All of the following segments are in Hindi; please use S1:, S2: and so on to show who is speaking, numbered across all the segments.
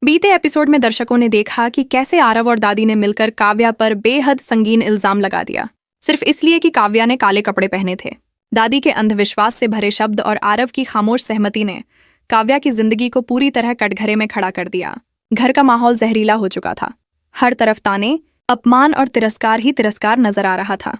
S1: बीते एपिसोड में दर्शकों ने देखा कि कैसे आरव और दादी ने मिलकर काव्या पर बेहद संगीन इल्जाम लगा दिया, सिर्फ इसलिए कि काव्या ने काले कपड़े पहने थे। दादी के अंधविश्वास से भरे शब्द और आरव की खामोश सहमति ने काव्या की जिंदगी को पूरी तरह कटघरे में खड़ा कर दिया। घर का माहौल जहरीला हो चुका था। हर तरफ ताने, अपमान और तिरस्कार ही तिरस्कार नजर आ रहा था।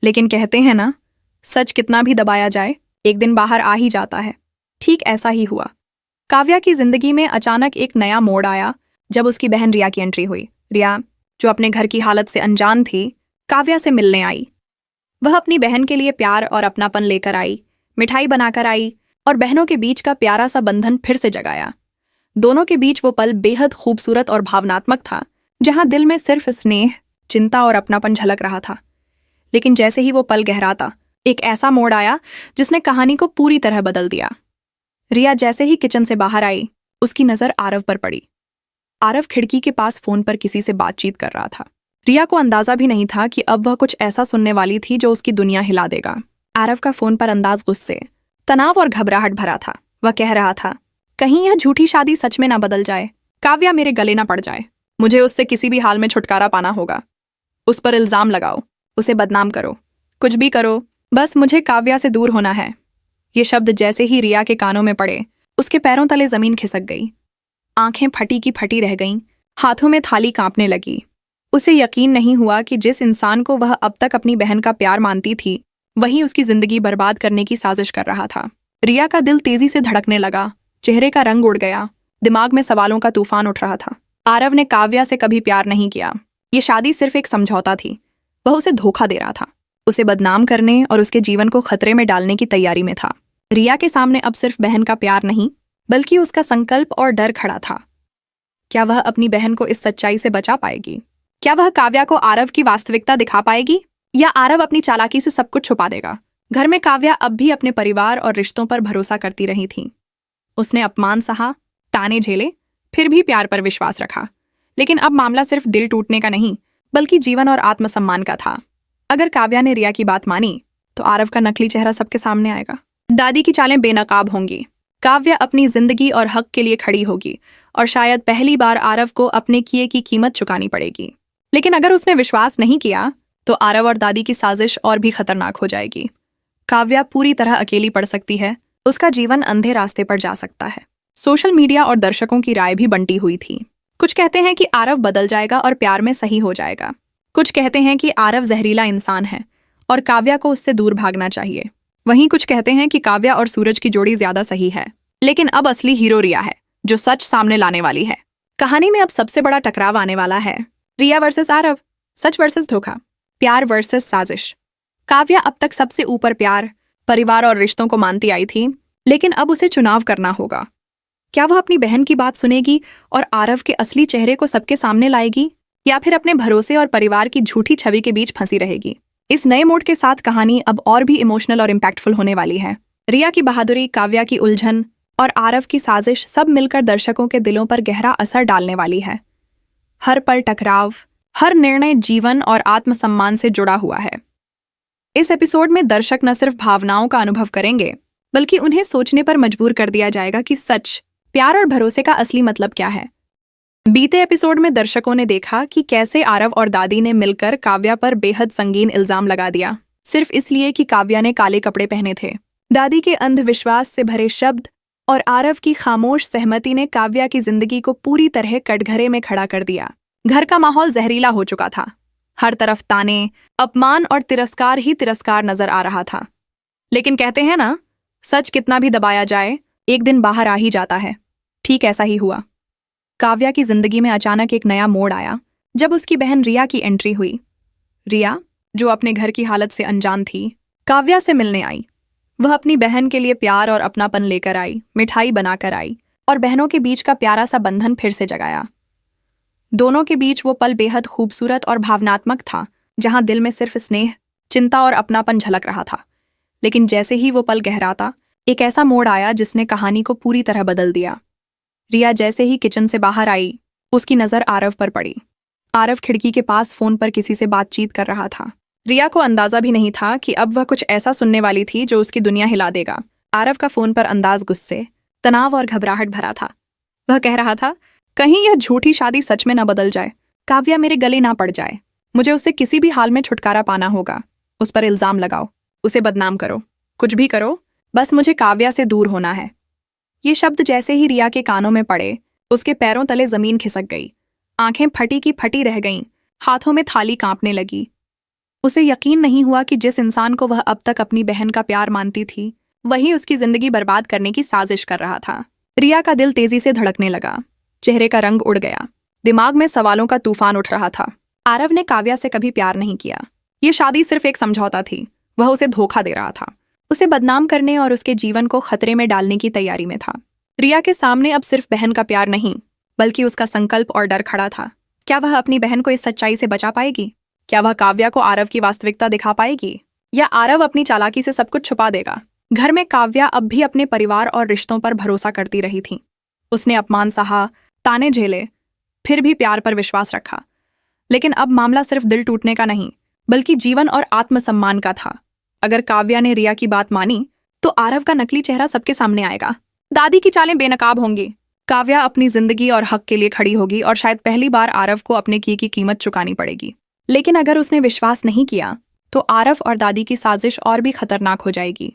S1: लेकिन कहते हैं ना, सच कितना भी दबाया जाए एक दिन बाहर आ ही जाता है। ठीक ऐसा ही हुआ। काव्या की जिंदगी में अचानक एक नया मोड़ आया जब उसकी बहन रिया की एंट्री हुई। रिया, जो अपने घर की हालत से अनजान थी, काव्या से मिलने आई। वह अपनी बहन के लिए प्यार और अपनापन लेकर आई, मिठाई बनाकर आई और बहनों के बीच का प्यारा सा बंधन फिर से जगाया। दोनों के बीच वो पल बेहद खूबसूरत और भावनात्मक था, जहां दिल में सिर्फ स्नेह, चिंता और अपनापन झलक रहा था। लेकिन जैसे ही वो पल गहराता, एक ऐसा मोड़ आया जिसने कहानी को पूरी तरह बदल दिया। रिया जैसे ही किचन से बाहर आई, उसकी नजर आरव पर पड़ी। आरव खिड़की के पास फोन पर किसी से बातचीत कर रहा था। रिया को अंदाजा भी नहीं था कि अब वह कुछ ऐसा सुनने वाली थी जो उसकी दुनिया हिला देगा। आरव का फोन पर अंदाज गुस्से, तनाव और घबराहट भरा था। वह कह रहा था, कहीं यह झूठी शादी सच में ना बदल जाए, काव्या मेरे गले ना पड़ जाए। मुझे उससे किसी भी हाल में छुटकारा पाना होगा। उस पर इल्जाम लगाओ, उसे बदनाम करो, कुछ भी करो, बस मुझे काव्या से दूर होना है। ये शब्द जैसे ही रिया के कानों में पड़े, उसके पैरों तले जमीन खिसक गई। आंखें फटी की फटी रह गईं, हाथों में थाली कांपने लगी। उसे यकीन नहीं हुआ कि जिस इंसान को वह अब तक अपनी बहन का प्यार मानती थी, वही उसकी जिंदगी बर्बाद करने की साजिश कर रहा था। रिया का दिल तेजी से धड़कने लगा, चेहरे का रंग उड़ गया, दिमाग में सवालों का तूफान उठ रहा था। आरव ने काव्या से कभी प्यार नहीं किया। ये शादी सिर्फ एक समझौता थी। वह उसे धोखा दे रहा था, उसे बदनाम करने और उसके जीवन को खतरे में डालने की तैयारी में था। रिया के सामने अब सिर्फ बहन का प्यार नहीं, बल्कि उसका संकल्प और डर खड़ा था। क्या वह अपनी बहन को इस सच्चाई से बचा पाएगी? क्या वह काव्या को आरव की वास्तविकता दिखा पाएगी, या आरव अपनी चालाकी से सब कुछ छुपा देगा? घर में काव्या अब भी अपने परिवार और रिश्तों पर भरोसा करती रही थी। उसने अपमान सहा, ताने झेले, फिर भी प्यार पर विश्वास रखा। लेकिन अब मामला सिर्फ दिल टूटने का नहीं, बल्कि जीवन और आत्मसम्मान का था। अगर काव्या ने रिया की बात मानी, तो आरव का नकली चेहरा सबके सामने आएगा। दादी की चालें बेनकाब होंगी। काव्या अपनी जिंदगी और हक के लिए खड़ी होगी, और शायद पहली बार आरव को अपने किए की कीमत चुकानी पड़ेगी। लेकिन अगर उसने विश्वास नहीं किया, तो आरव और दादी की साजिश और भी खतरनाक हो जाएगी। काव्या पूरी तरह अकेली पड़ सकती है, उसका जीवन अंधे रास्ते पर जा सकता है। सोशल मीडिया और दर्शकों की राय भी बंटी हुई थी। कुछ कहते हैं कि आरव बदल जाएगा और प्यार में सही हो जाएगा। कुछ कहते हैं कि आरव जहरीला इंसान है और काव्या को उससे दूर भागना चाहिए। वहीं कुछ कहते हैं कि काव्या और सूरज की जोड़ी ज्यादा सही है। लेकिन अब असली हीरो रिया है, जो सच सामने लाने वाली है। कहानी में अब सबसे बड़ा टकराव आने वाला है। रिया वर्सेस आरव, सच वर्सेस धोखा, प्यार वर्सेस साजिश। काव्या अब तक सबसे ऊपर प्यार, परिवार और रिश्तों को मानती आई थी, लेकिन अब उसे चुनाव करना होगा। क्या वह अपनी बहन की बात सुनेगी और आरव के असली चेहरे को सबके सामने लाएगी, या फिर अपने भरोसे और परिवार की झूठी छवि के बीच फंसी रहेगी? इस नए मोड़ के साथ कहानी अब और भी इमोशनल और इम्पैक्टफुल होने वाली है। रिया की बहादुरी, काव्या की उलझन और आरव की साजिश सब मिलकर दर्शकों के दिलों पर गहरा असर डालने वाली है। हर पल टकराव, हर निर्णय जीवन और आत्मसम्मान से जुड़ा हुआ है। इस एपिसोड में दर्शक न सिर्फ भावनाओं का अनुभव करेंगे, बल्कि उन्हें सोचने पर मजबूर कर दिया जाएगा कि सच, प्यार और भरोसे का असली मतलब क्या है। बीते एपिसोड में दर्शकों ने देखा कि कैसे आरव और दादी ने मिलकर काव्या पर बेहद संगीन इल्जाम लगा दिया, सिर्फ इसलिए कि काव्या ने काले कपड़े पहने थे। दादी के अंधविश्वास से भरे शब्द और आरव की खामोश सहमति ने काव्या की जिंदगी को पूरी तरह कटघरे में खड़ा कर दिया। घर का माहौल जहरीला हो चुका था। हर तरफ ताने, अपमान और तिरस्कार ही तिरस्कार नजर आ रहा था। लेकिन कहते हैं ना, सच कितना भी दबाया जाए एक दिन बाहर आ ही जाता है। ठीक ऐसा ही हुआ। काव्या की जिंदगी में अचानक एक नया मोड़ आया जब उसकी बहन रिया की एंट्री हुई। रिया, जो अपने घर की हालत से अनजान थी, काव्या से मिलने आई। वह अपनी बहन के लिए प्यार और अपनापन लेकर आई, मिठाई बनाकर आई और बहनों के बीच का प्यारा सा बंधन फिर से जगाया। दोनों के बीच वो पल बेहद खूबसूरत और भावनात्मक था, जहां दिल में सिर्फ स्नेह, चिंता और अपनापन झलक रहा था। लेकिन जैसे ही वो पल गहराता, एक ऐसा मोड़ आया जिसने कहानी को पूरी तरह बदल दिया। रिया जैसे ही किचन से बाहर आई, उसकी नजर आरव पर पड़ी। आरव खिड़की के पास फोन पर किसी से बातचीत कर रहा था। रिया को अंदाजा भी नहीं था कि अब वह कुछ ऐसा सुनने वाली थी जो उसकी दुनिया हिला देगा। आरव का फोन पर अंदाज गुस्से, तनाव और घबराहट भरा था। वह कह रहा था, कहीं यह झूठी शादी सच में न बदल जाए, काव्या मेरे गले ना पड़ जाए। मुझे उससे किसी भी हाल में छुटकारा पाना होगा। उस पर इल्जाम लगाओ, उसे बदनाम करो, कुछ भी करो, बस मुझे काव्या से दूर होना है। ये शब्द जैसे ही रिया के कानों में पड़े, उसके पैरों तले जमीन खिसक गई। आंखें फटी की फटी रह गईं, हाथों में थाली कांपने लगी। उसे यकीन नहीं हुआ कि जिस इंसान को वह अब तक अपनी बहन का प्यार मानती थी, वही उसकी जिंदगी बर्बाद करने की साजिश कर रहा था। रिया का दिल तेजी से धड़कने लगा, चेहरे का रंग उड़ गया, दिमाग में सवालों का तूफान उठ रहा था। आरव ने काव्या से कभी प्यार नहीं किया। ये शादी सिर्फ एक समझौता थी। वह उसे धोखा दे रहा था, उसे बदनाम करने और उसके जीवन को खतरे में डालने की तैयारी में था। रिया के सामने अब सिर्फ बहन का प्यार नहीं, बल्कि उसका संकल्प और डर खड़ा था। क्या वह अपनी बहन को इस सच्चाई से बचा पाएगी? क्या वह काव्या को आरव की वास्तविकता दिखा पाएगी, या आरव अपनी चालाकी से सब कुछ छुपा देगा? घर में काव्या अब भी अपने परिवार और रिश्तों पर भरोसा करती रही थी। उसने अपमान सहा, ताने झेले, फिर भी प्यार पर विश्वास रखा। लेकिन अब मामला सिर्फ दिल टूटने का नहीं, बल्कि जीवन और आत्मसम्मान का था। अगर काव्या ने रिया की बात मानी, तो आरव का नकली चेहरा सबके सामने आएगा। दादी की चालें बेनकाब होंगी। काव्या अपनी जिंदगी और हक के लिए खड़ी होगी और शायद पहली बार आरव को अपने किए की कीमत चुकानी पड़ेगी। लेकिन अगर उसने विश्वास नहीं किया, तो आरव और दादी की साजिश और भी खतरनाक हो जाएगी।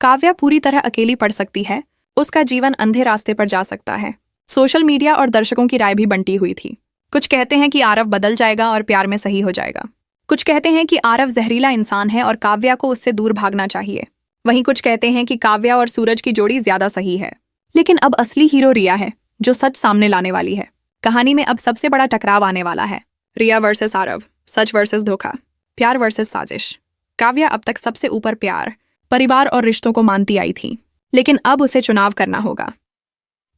S1: काव्या पूरी तरह अकेली पड़ सकती है, उसका जीवन अंधे रास्ते पर जा सकता है। सोशल मीडिया और दर्शकों की राय भी बंटी हुई थी। कुछ कहते हैं कि आरव बदल जाएगा और प्यार में सही हो जाएगा। कुछ कहते हैं कि आरव जहरीला इंसान है और काव्या को उससे दूर भागना चाहिए। वहीं कुछ कहते हैं कि काव्या और सूरज की जोड़ी ज्यादा सही है। लेकिन अब असली हीरो रिया है, जो सच सामने लाने वाली है। कहानी में अब सबसे बड़ा टकराव आने वाला है। रिया वर्सेस आरव, सच वर्सेस धोखा, प्यार वर्सेस साजिश। काव्या अब तक सबसे ऊपर प्यार, परिवार और रिश्तों को मानती आई थी, लेकिन अब उसे चुनाव करना होगा।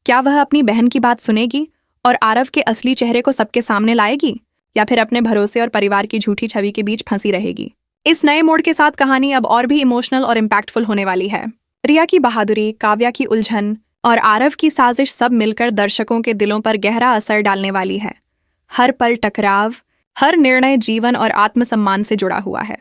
S1: क्या वह अपनी बहन की बात सुनेगी और आरव के असली चेहरे को सबके सामने लाएगी, या फिर अपने भरोसे और परिवार की झूठी छवि के बीच फंसी रहेगी? इस नए मोड़ के साथ कहानी अब और भी इमोशनल और इम्पैक्टफुल होने वाली है। रिया की बहादुरी, काव्या की उलझन और आरव की साजिश सब मिलकर दर्शकों के दिलों पर गहरा असर डालने वाली है। हर पल टकराव, हर निर्णय जीवन और आत्मसम्मान से जुड़ा हुआ है।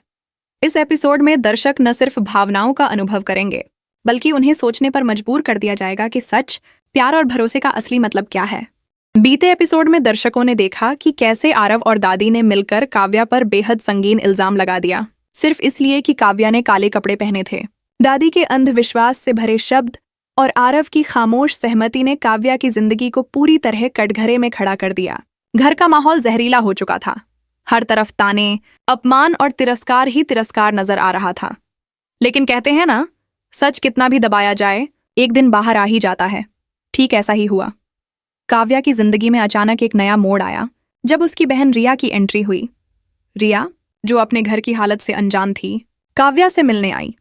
S1: इस एपिसोड में दर्शक न सिर्फ भावनाओं का अनुभव करेंगे, बल्कि उन्हें सोचने पर मजबूर कर दिया जाएगा कि सच, प्यार और भरोसे का असली मतलब क्या है। बीते एपिसोड में दर्शकों ने देखा कि कैसे आरव और दादी ने मिलकर काव्या पर बेहद संगीन इल्जाम लगा दिया, सिर्फ इसलिए कि काव्या ने काले कपड़े पहने थे। दादी के अंधविश्वास से भरे शब्द और आरव की खामोश सहमति ने काव्या की जिंदगी को पूरी तरह कटघरे में खड़ा कर दिया। घर का माहौल जहरीला हो चुका था। हर तरफ ताने, अपमान और तिरस्कार ही तिरस्कार नजर आ रहा था। लेकिन कहते हैं ना, सच कितना भी दबाया जाए, एक दिन बाहर आ ही जाता है। ठीक ऐसा ही हुआ। काव्या की जिंदगी में अचानक एक नया मोड़ आया जब उसकी बहन रिया की एंट्री हुई। रिया, जो अपने घर की हालत से अनजान थी, काव्या से मिलने आई।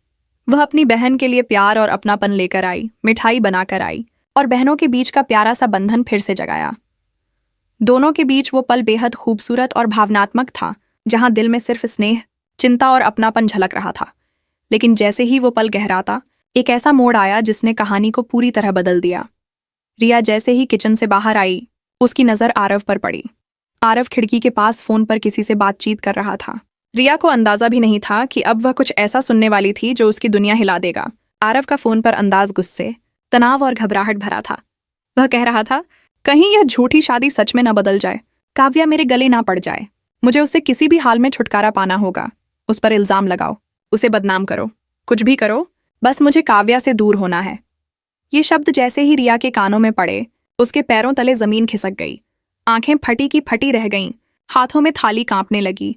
S1: वह अपनी बहन के लिए प्यार और अपनापन लेकर आई, मिठाई बनाकर आई और बहनों के बीच का प्यारा सा बंधन फिर से जगाया। दोनों के बीच वो पल बेहद खूबसूरत और भावनात्मक था, जहां दिल में सिर्फ स्नेह, चिंता और अपनापन झलक रहा था। लेकिन जैसे ही वो पल गहराता, एक ऐसा मोड़ आया जिसने कहानी को पूरी तरह बदल दिया। रिया जैसे ही किचन से बाहर आई, उसकी नजर आरव पर पड़ी। आरव खिड़की के पास फोन पर किसी से बातचीत कर रहा था। रिया को अंदाजा भी नहीं था कि अब वह कुछ ऐसा सुनने वाली थी जो उसकी दुनिया हिला देगा। आरव का फोन पर अंदाज गुस्से, तनाव और घबराहट भरा था। वह कह रहा था, कहीं यह झूठी शादी सच में न बदल जाए, काव्या मेरे गले ना पड़ जाए। मुझे उससे किसी भी हाल में छुटकारा पाना होगा। उस पर इल्जाम लगाओ, उसे बदनाम करो, कुछ भी करो, बस मुझे काव्या से दूर होना है। ये शब्द जैसे ही रिया के कानों में पड़े, उसके पैरों तले जमीन खिसक गई। आंखें फटी की फटी रह गईं, हाथों में थाली कांपने लगी।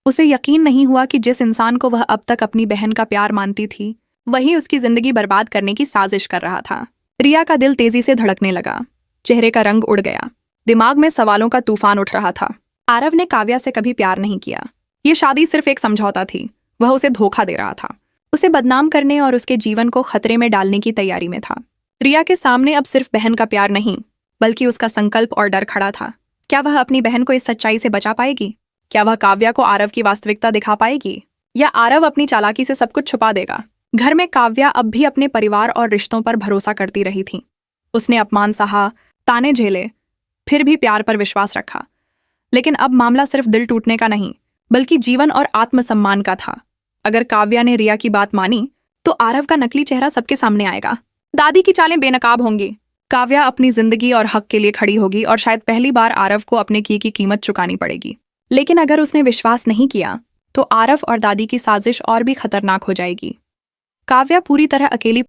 S1: उसे यकीन नहीं हुआ कि जिस इंसान को वह अब तक अपनी बहन का प्यार मानती थी, वही उसकी जिंदगी बर्बाद करने की साजिश कर रहा था। रिया का दिल तेजी से धड़कने लगा, चेहरे का रंग उड़ गया, दिमाग में सवालों का तूफान उठ रहा था। आरव ने काव्या से कभी प्यार नहीं किया। ये शादी सिर्फ एक समझौता थी। वह उसे धोखा दे रहा था, उसे बदनाम करने और उसके जीवन को खतरे में डालने की तैयारी में था। रिया के सामने अब सिर्फ बहन का प्यार नहीं, बल्कि उसका संकल्प और डर खड़ा था। क्या वह अपनी बहन को इस सच्चाई से बचा पाएगी? क्या वह काव्या को आरव की वास्तविकता दिखा पाएगी, या आरव अपनी चालाकी से सब कुछ छुपा देगा? घर में काव्या अब भी अपने परिवार और रिश्तों पर भरोसा करती रही थी। उसने अपमान सहा, ताने झेले, फिर भी प्यार पर विश्वास रखा। लेकिन अब मामला सिर्फ दिल टूटने का नहीं, बल्कि जीवन और आत्मसम्मान का था। अगर काव्या ने रिया की बात मानी, तो आरव का नकली चेहरा सबके सामने आएगा। दादी की चालें बेनकाब होंगी। काव्या अपनी जिंदगी और हक के लिए खड़ी होगी और शायद पहली बार आरव को अपने किए की कीमत चुकानी पड़ेगी। लेकिन अगर उसने विश्वास नहीं किया तो आरव और दादी की साजिश और भी खतरनाक हो जाएगी। काव्या पूरी तरह अकेली